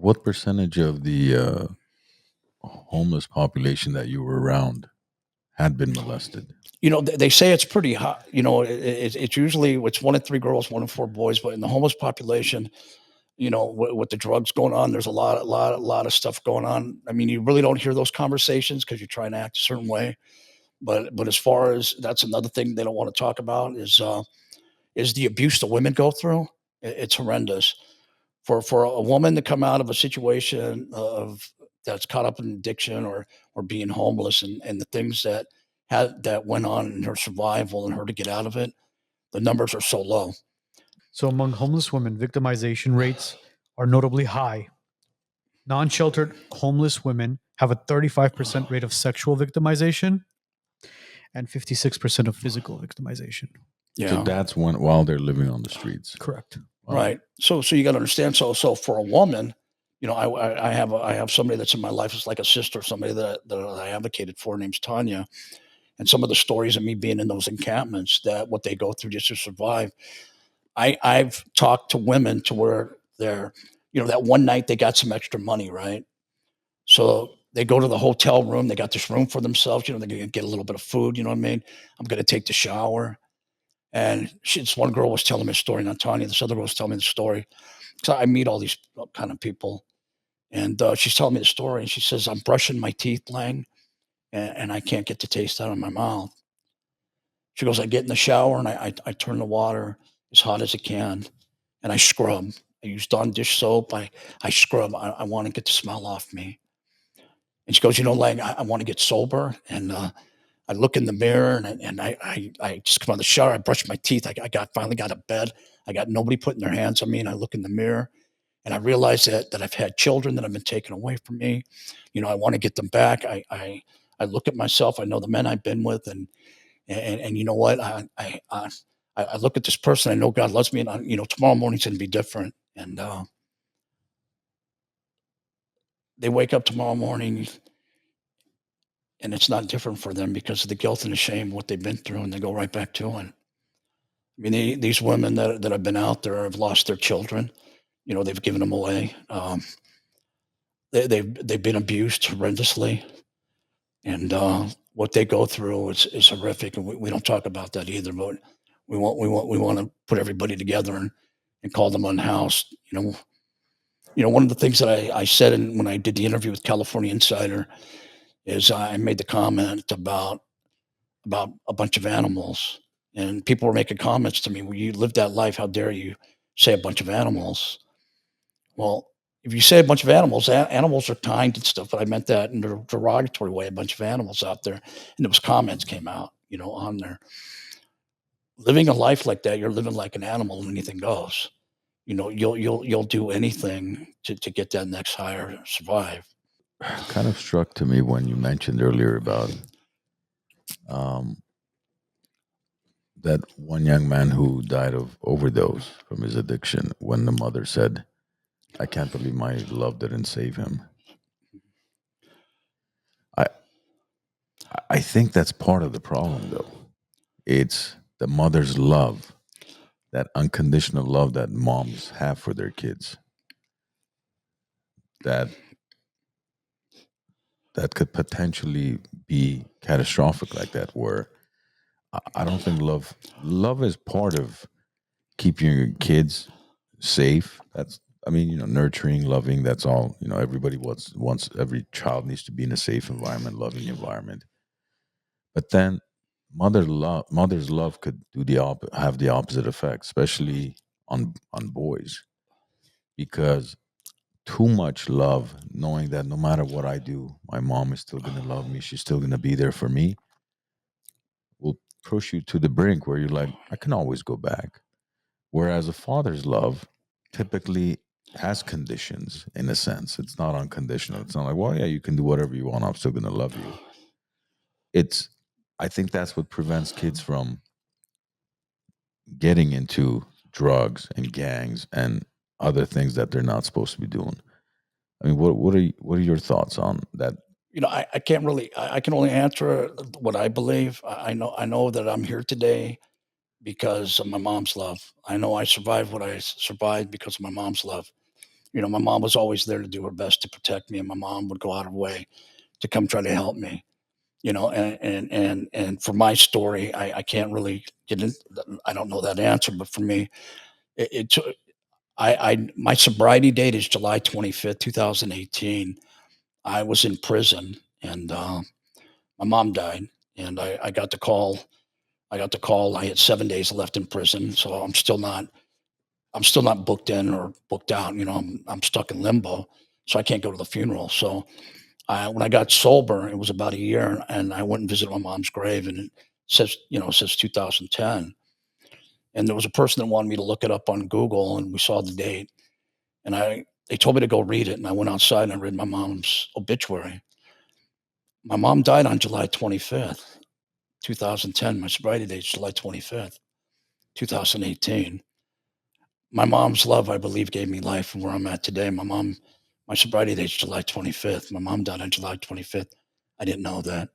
What percentage of the homeless population that you were around had been molested? They say it's pretty high. It's usually it's 1 in 3 girls, 1 in 4 boys, but in the homeless population, with the drugs going on, there's a lot of stuff going on. I mean, you really don't hear those conversations because you're trying to act a certain way. But as far as that's another thing they don't want to talk about is the abuse that women go through. It's horrendous for a woman to come out of a situation of that's caught up in addiction or being homeless and the things that went on in her survival and her to get out of it. The numbers are so low. So, among homeless women, victimization rates are notably high. Non sheltered homeless women have a 35% rate of sexual victimization and 56% of physical victimization. So Yeah. that's while they're living on the streets. Correct. Wow. Right. So you got to understand. So for a woman, I have somebody that's in my life. It's like a sister, somebody that I advocated for. Name's Tanya, and some of the stories of me being in those encampments, that what they go through just to survive. I've talked to women to where they're, that one night they got some extra money, right? So they go to the hotel room. They got this room for themselves. They're going to get a little bit of food. You know what I mean? I'm going to take the shower. And this one girl was telling me a story, not Tanya. This other girl was telling me the story. So I meet all these kind of people. And she's telling me the story. And she says, I'm brushing my teeth, Lang, and I can't get the taste out of my mouth. She goes, I get in the shower and I turn the water as hot as it can and I scrub. I use Dawn dish soap. I scrub. I want to get the smell off me. And she goes, Lang, I want to get sober. And I look in the mirror and I just come out of the shower. I brush my teeth. I finally got a bed. I got nobody putting their hands on me. And I look in the mirror and I realize that I've had children that have been taken away from me. I want to get them back. I look at myself. I know the men I've been with, and you know what? I look at this person. I know God loves me, and tomorrow morning's going to be different. And they wake up tomorrow morning, and it's not different for them because of the guilt and the shame of what they've been through, and they go right back to it. I mean, these women that have been out there have lost their children. They've given them away. They've been abused horrendously, and what they go through is horrific. And we don't talk about that either. But we want to put everybody together and call them unhoused. One of the things that I said when I did the interview with California Insider is I made the comment about a bunch of animals, and people were making comments to me. Well, you lived that life. How dare you say a bunch of animals? Well, if you say a bunch of animals, animals are kind and stuff, but I meant that in a derogatory way. A bunch of animals out there, and there was comments came out, on there. Living a life like that, you're living like an animal, and anything goes. You'll do anything to get that next higher, survive. Kind of struck to me when you mentioned earlier about um, that one young man who died of overdose from his addiction when the mother said, I can't believe my love didn't save him. I I think that's part of the problem though. It's the mother's love, that unconditional love that moms have for their kids. That that could potentially be catastrophic like that where I don't think love is part of keeping your kids safe. That's I mean, nurturing, loving, that's all. Everybody wants every child needs to be in a safe environment, loving environment. But then mother's love could have the opposite effect, especially on boys, because too much love, knowing that no matter what I do, my mom is still gonna love me, she's still gonna be there for me, will push you to the brink where you're like, I can always go back. Whereas a father's love typically has conditions in a sense. It's not unconditional. It's not like, well, yeah, you can do whatever you want. I'm still going to love you. It's, I think that's what prevents kids from getting into drugs and gangs and other things that they're not supposed to be doing. I mean, what are your thoughts on that? I can't really. I can only answer what I believe. I know that I'm here today because of my mom's love. I know I survived what I survived because of my mom's love. You know, my mom was always there to do her best to protect me, and my mom would go out of her way to come try to help me. You know, and for my story, I can't really get in. I don't know that answer, but for me, it took. I my sobriety date is July 25th, 2018. I was in prison, and my mom died, and I got the call. I got the call. I had 7 days left in prison, so I'm still not booked in or booked out. You know, I'm stuck in limbo, so I can't go to the funeral. So when I got sober, it was about a year, and I went and visited my mom's grave, and it says, it says 2010. And there was a person that wanted me to look it up on Google, and we saw the date, and they told me to go read it, and I went outside and I read my mom's obituary. My mom died on July 25th, 2010. My sobriety date is July 25th, 2018. My mom's love, I believe, gave me life and where I'm at today. My sobriety date is July 25th. My mom died on July 25th. I didn't know that.